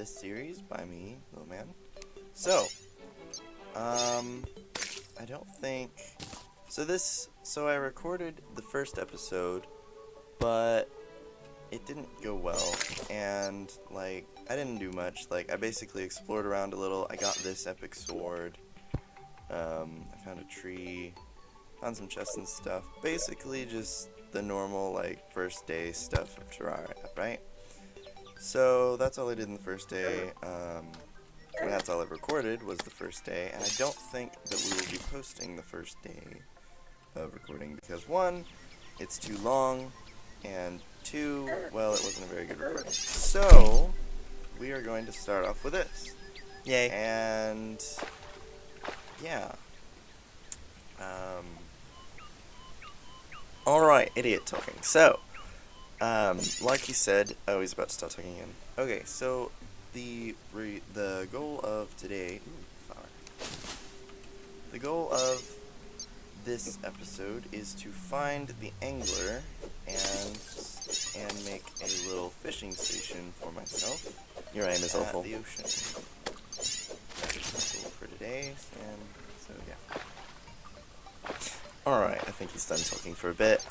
this series by me, lilman. So, I don't think... So I recorded the first episode, but it didn't go well, and, like, I didn't do much. Like, I basically explored around a little. I got this epic sword. I found a tree. Found some chests and stuff. Basically just the normal, like, first day stuff of Terraria, right? So that's all I did in the first day. And that's all I recorded was the first day, and I don't think that we will be posting the first day of recording because 1, it's too long, and 2, well, it wasn't a very good recording. So we are going to start off with this. Yay. And yeah. Alright, idiot talking. So, like he said, oh, he's about to start talking again. Okay, so the goal of today, the goal of this episode is to find the angler and make a little fishing station for myself. Your aim is awful. At the ocean. That is the goal for today, and so yeah. Alright, I think he's done talking for a bit.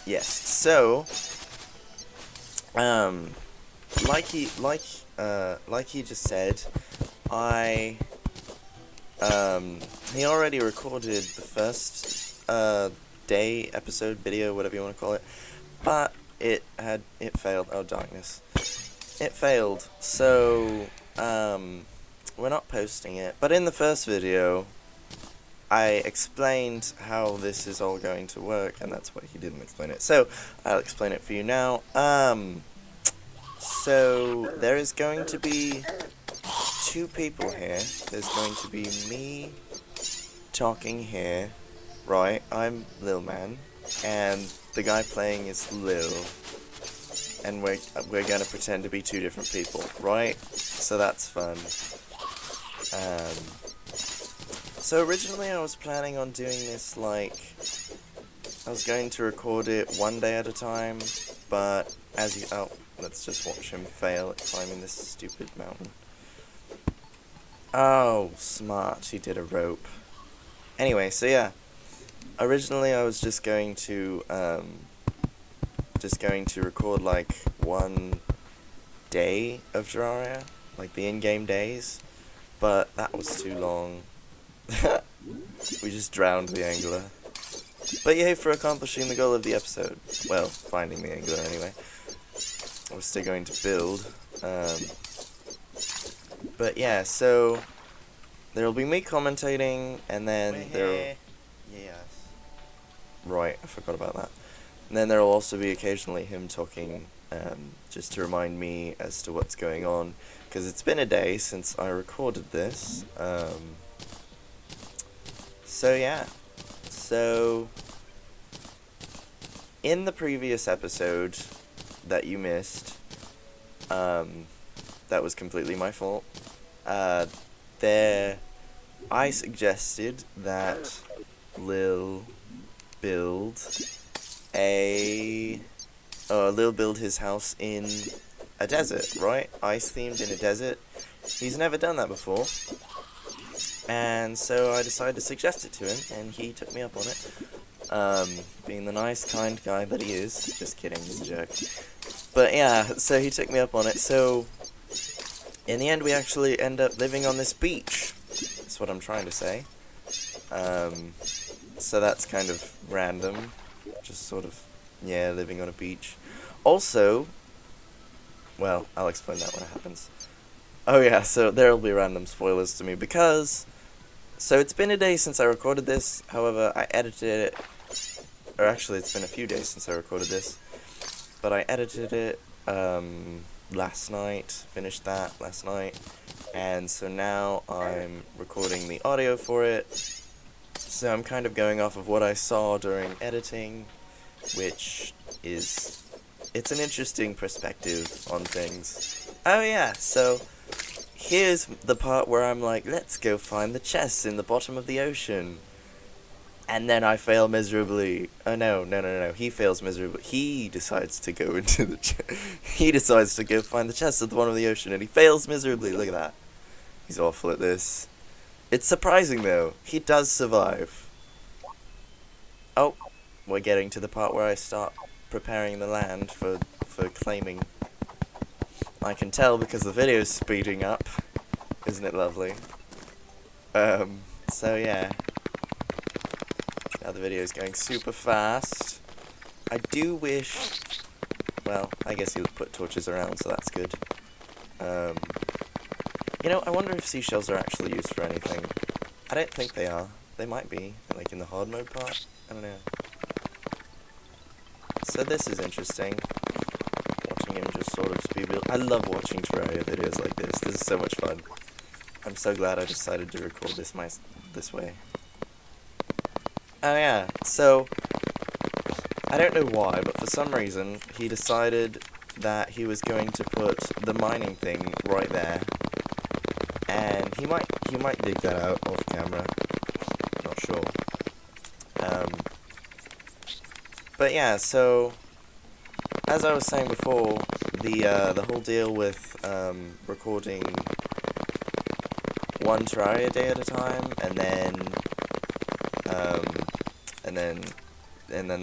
Yes, so like he just said, he already recorded the first day episode video, whatever you want to call it, but it failed. Oh, darkness. It failed. So we're not posting it. But in the first video, I explained how this is all going to work, and that's why he didn't explain it. So I'll explain it for you now. So there is going to be 2 people here. There's going to be me talking here, right? I'm Lilman, and the guy playing is Lil, and we're gonna pretend to be 2 different people, right? So that's fun. So originally I was planning on doing this like I was going to record it one day at a time, but let's just watch him fail at climbing this stupid mountain. Oh, smart, he did a rope. Anyway, so yeah. Originally I was just going to record like one day of Terraria, like the in-game days, but that was too long. We just drowned the angler. But yay for accomplishing the goal of the episode. Well, finding the angler anyway. We're still going to build. But yeah, so there'll be me commentating, and then there'll... Yes. Right, I forgot about that. And then there'll also be occasionally him talking, just to remind me as to what's going on, because it's been a day since I recorded this. So yeah. So in the previous episode that you missed, that was completely my fault. I suggested that Lil build his house in a desert, right? Ice themed in a desert. He's never done that before. And so I decided to suggest it to him, and he took me up on it. Being the nice, kind guy that he is. Just kidding, he's a jerk. But yeah, so he took me up on it. So in the end, we actually end up living on this beach. That's what I'm trying to say. So that's kind of random. Just sort of, yeah, living on a beach. Also, well, I'll explain that when it happens. Oh yeah, so there'll be random spoilers to me because... So it's been a day since I recorded this, however, I edited it... Or actually, it's been a few days since I recorded this. But I edited it last night, finished that last night. And so now I'm recording the audio for it. So I'm kind of going off of what I saw during editing, which is... It's an interesting perspective on things. Oh yeah, so... Here's the part where I'm like, let's go find the chests in the bottom of the ocean. And then I fail miserably. Oh no. He fails miserably. He decides to go into the he decides to go find the chest at the bottom of the ocean, and he fails miserably. Look at that. He's awful at this. It's surprising though. He does survive. Oh, we're getting to the part where I start preparing the land for claiming. I can tell because the video's speeding up. Isn't it lovely? So yeah. Now the video's going super fast. I do wish... Well, I guess he would put torches around, so that's good. You know, I wonder if seashells are actually used for anything. I don't think they are. They might be, like in the hard mode part. I don't know. So this is interesting. Watching him just sort of speed build. I love watching Terraria videos like this. This is so much fun. I'm so glad I decided to record this way. Oh yeah, so, I don't know why, but for some reason, he decided that he was going to put the mining thing right there. And he might dig that out off camera. Not sure. But yeah, so, as I was saying before, the whole deal with, recording one Terraria a day at a time, and then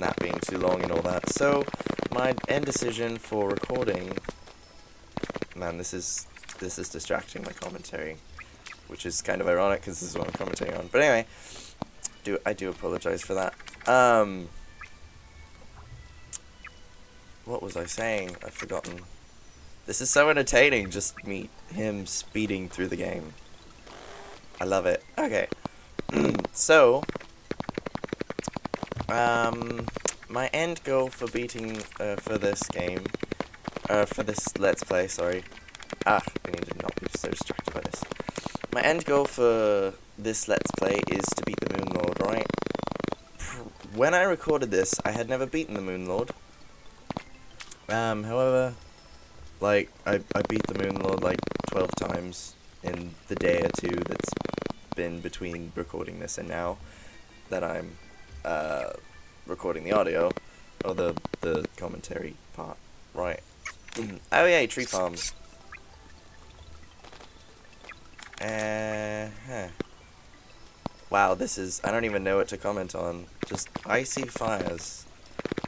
that being too long and all that. So, my end decision for recording... Man, this is distracting my commentary, which is kind of ironic because this is what I'm commentating on. But anyway, I do apologize for that. What was I saying? I've forgotten. This is so entertaining, just him speeding through the game. I love it. Okay. So, my end goal for beating, for this game, for this Let's Play, sorry. I need to not be so distracted by this. My end goal for this Let's Play is to beat the Moon Lord, right? When I recorded this, I had never beaten the Moon Lord. However, like, I beat the Moon Lord, like, 12 times in the day or two that's been between recording this and now that I'm, recording the audio, or the commentary part, right? Oh yeah, tree farms. Wow, this is, I don't even know what to comment on. Just icy fires.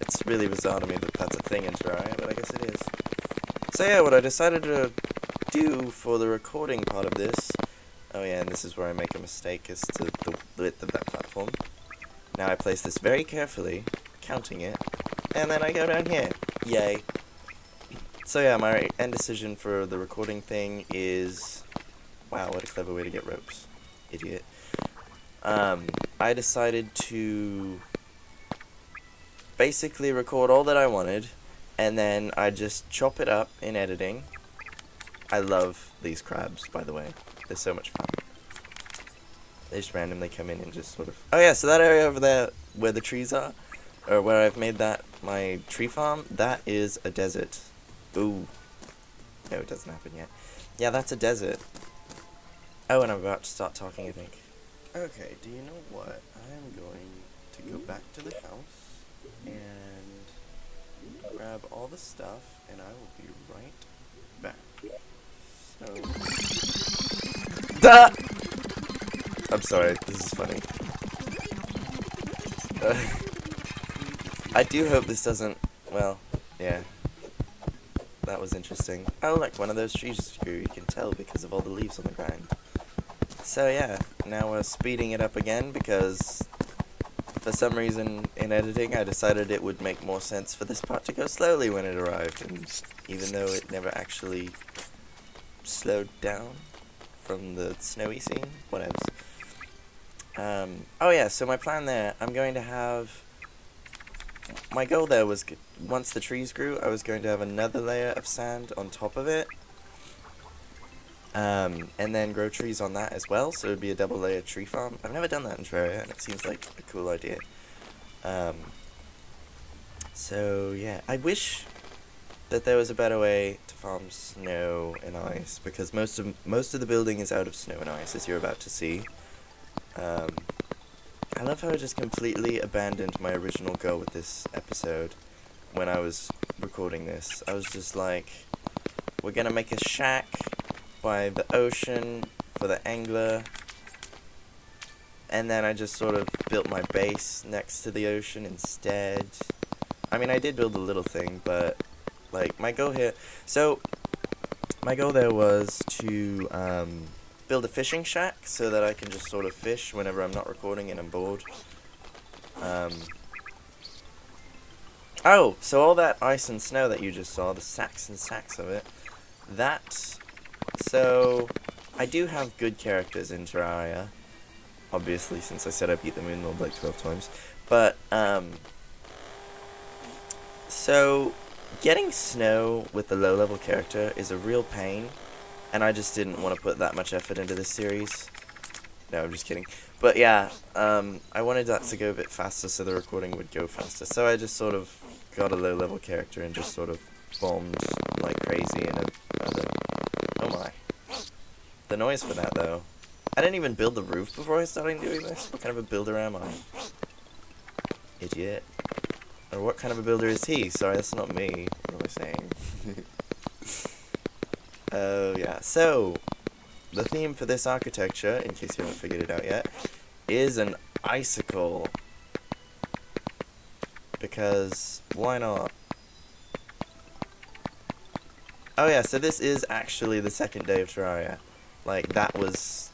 It's really bizarre to me that that's a thing in Terraria, but I guess it is. So yeah, what I decided to do for the recording part of this, oh yeah, and this is where I make a mistake as to the width of that platform. Now I place this very carefully, counting it, and then I go down here. Yay. So yeah, my end decision for the recording thing is... Wow, what a clever way to get ropes. Idiot. I decided to basically record all that I wanted, and then I just chop it up in editing. I love these crabs, by the way. They're so much fun. They just randomly come in and just sort of... Oh yeah, so that area over there where the trees are, or where I've made that my tree farm, that is a desert. Ooh. No, it doesn't happen yet. Yeah, that's a desert. Oh, and I'm about to start talking, I think. Okay, do you know what? I'm going to go back to the house and grab all the stuff, and I will be right back. So... Duh! I'm sorry, this is funny. I do hope this doesn't... Well, yeah. That was interesting. Oh, look, one of those trees grew, you can tell because of all the leaves on the ground. So yeah, now we're speeding it up again because for some reason in editing I decided it would make more sense for this part to go slowly when it arrived, and even though it never actually slowed down from the snowy scene, whatevs. Oh yeah, so my plan there, I'm going to have... My goal there was, once the trees grew, I was going to have another layer of sand on top of it. And then grow trees on that as well, so it would be a double layer tree farm. I've never done that in Terraria, and it seems like a cool idea. So yeah, I wish that there was a better way to farm snow and ice, because most of the building is out of snow and ice, as you're about to see. I love how I just completely abandoned my original goal with this episode when I was recording this. I was just like, we're gonna make a shack by the ocean for the angler, and then I just sort of built my base next to the ocean instead. I mean, I did build a little thing, but, like, my goal here... So, my goal there was to, build a fishing shack so that I can just sort of fish whenever I'm not recording and I'm bored. Oh, so all that ice and snow that you just saw, the sacks and sacks of it, so, I do have good characters in Terraria, obviously, since I said I beat the moon world like 12 times, but, so, getting snow with a low-level character is a real pain, and I just didn't want to put that much effort into this series. No, I'm just kidding. But yeah, I wanted that to go a bit faster so the recording would go faster, so I just sort of got a low-level character and just sort of bombed like crazy in oh my. The noise for that, though. I didn't even build the roof before I started doing this. What kind of a builder am I? Idiot. Or what kind of a builder is he? Sorry, that's not me. What am I saying? Oh, yeah. So, the theme for this architecture, in case you haven't figured it out yet, is an icicle. Because, why not? Oh yeah, so this is actually the second day of Terraria. Like, that was...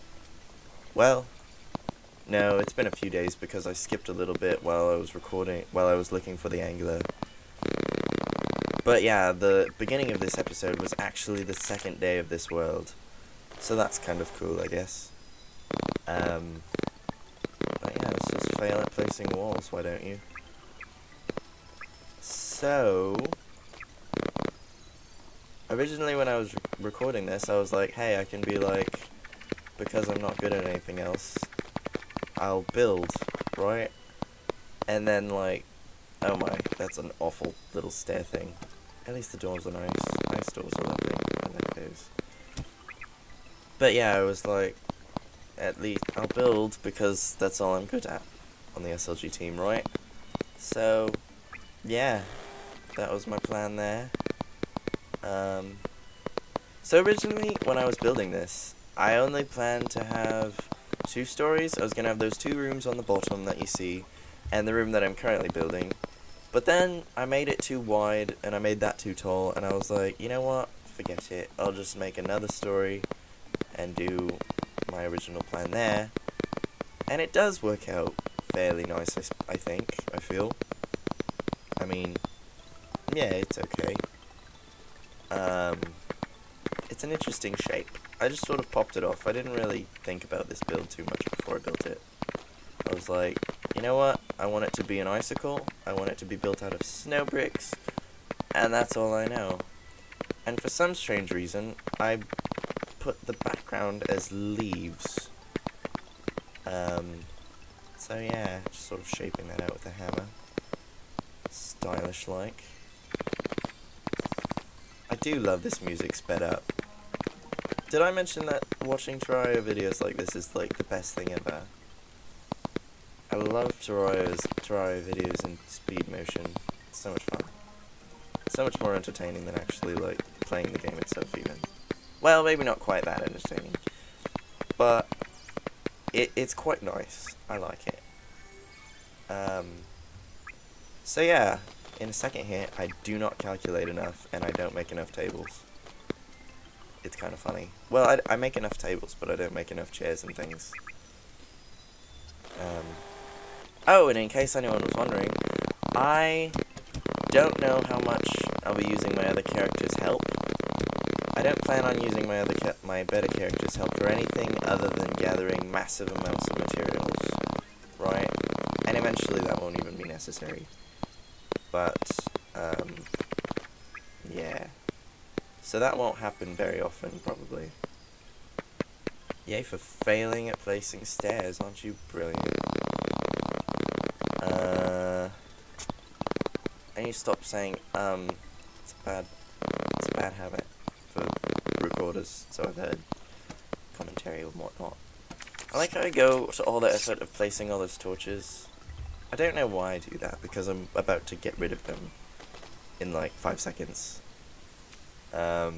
Well... No, it's been a few days because I skipped a little bit while I was recording, while I was looking for the angler. But yeah, the beginning of this episode was actually the second day of this world. So that's kind of cool, I guess. But yeah, let's just fail at placing walls, why don't you? So... Originally when I was recording this, I was like, hey, I can be like, because I'm not good at anything else, I'll build, right? And then, like, oh my, that's an awful little stair thing. At least the doors are nice. Nice doors are lovely. I like those. But yeah, I was like, at least I'll build because that's all I'm good at on the SLG team, right? So, yeah, that was my plan there. So originally, when I was building this, I only planned to have 2 stories. I was going to have those 2 rooms on the bottom that you see, and the room that I'm currently building. But then, I made it too wide, and I made that too tall, and I was like, you know what, forget it. I'll just make another story, and do my original plan there. And it does work out fairly nice, I think, I feel. I mean, yeah, it's okay. It's an interesting shape. I just sort of popped it off. I didn't really think about this build too much before I built it. I was like, you know what? I want it to be an icicle. I want it to be built out of snow bricks. And that's all I know. And for some strange reason, I put the background as leaves. So yeah, just sort of shaping that out with a hammer. Stylish like. I do love this music sped up. Did I mention that watching Terraria videos like this is like the best thing ever? I love Terraria videos in speed motion. It's so much fun. So much more entertaining than actually like playing the game itself even. Well, maybe not quite that entertaining. But it's quite nice. I like it. So yeah, in a second here, I do not calculate enough, and I don't make enough tables. It's kind of funny. Well, I make enough tables, but I don't make enough chairs and things. Oh, and in case anyone was wondering, I don't know how much I'll be using my other character's help. I don't plan on using my better character's help for anything other than gathering massive amounts of materials, right? And eventually that won't even be necessary. But, yeah. So that won't happen very often, probably. Yay for failing at placing stairs, aren't you brilliant? I need to stop saying, it's a bad habit for recorders, so I've heard commentary and whatnot. I like how I go to all the effort of placing all those torches. I don't know why I do that, because I'm about to get rid of them in like 5 seconds. Well,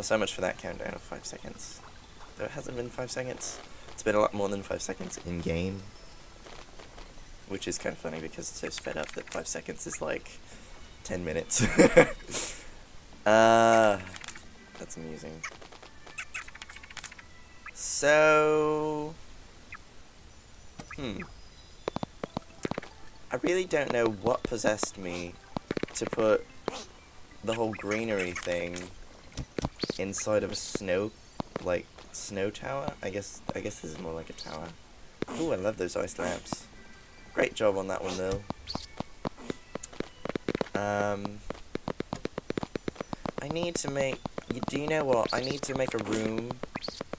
so much for that countdown of 5 seconds. Though it hasn't been 5 seconds. It's been a lot more than 5 seconds in game. Which is kind of funny because it's so sped up that 5 seconds is like 10 minutes. That's amusing. So... I really don't know what possessed me to put the whole greenery thing inside of a snow tower. I guess this is more like a tower. Ooh, I love those ice lamps. Great job on that one, though. I need to make... Do you know what? I need to make a room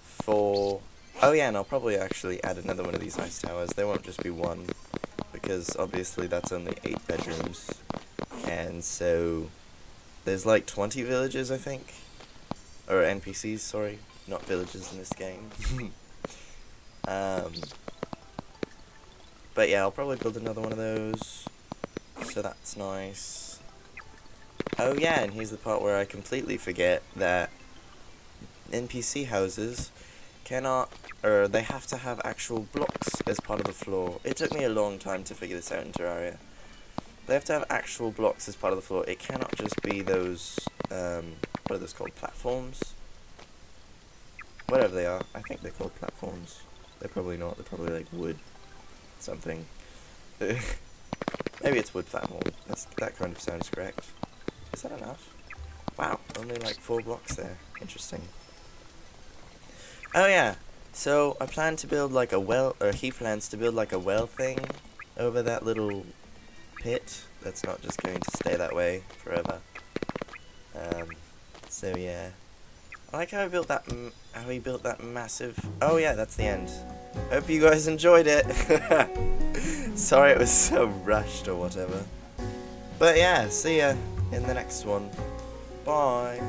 for... Oh yeah, and I'll probably actually add another one of these ice towers. There won't just be one, because obviously that's only 8 bedrooms. And so... There's like 20 villages, I think. Or NPCs, sorry. Not villages in this game. But yeah, I'll probably build another one of those. So that's nice. Oh yeah, and here's the part where I completely forget that NPC houses cannot, or they have to have actual blocks as part of the floor. It took me a long time to figure this out in Terraria. They have to have actual blocks as part of the floor. It cannot just be those, what are those called? Platforms? Whatever they are. I think they're called platforms. They're probably not. They're probably like wood something. Maybe it's wood platform. That kind of sounds correct. Is that enough? Wow, only like 4 blocks there. Interesting. Oh yeah, so I plan to build like a well, or he plans to build like a well thing over that little pit. That's not just going to stay that way forever. So yeah. I like how I built that, how he built that massive... Oh yeah, that's the end. Hope you guys enjoyed it. Sorry it was so rushed or whatever. But yeah, see ya in the next one. Bye.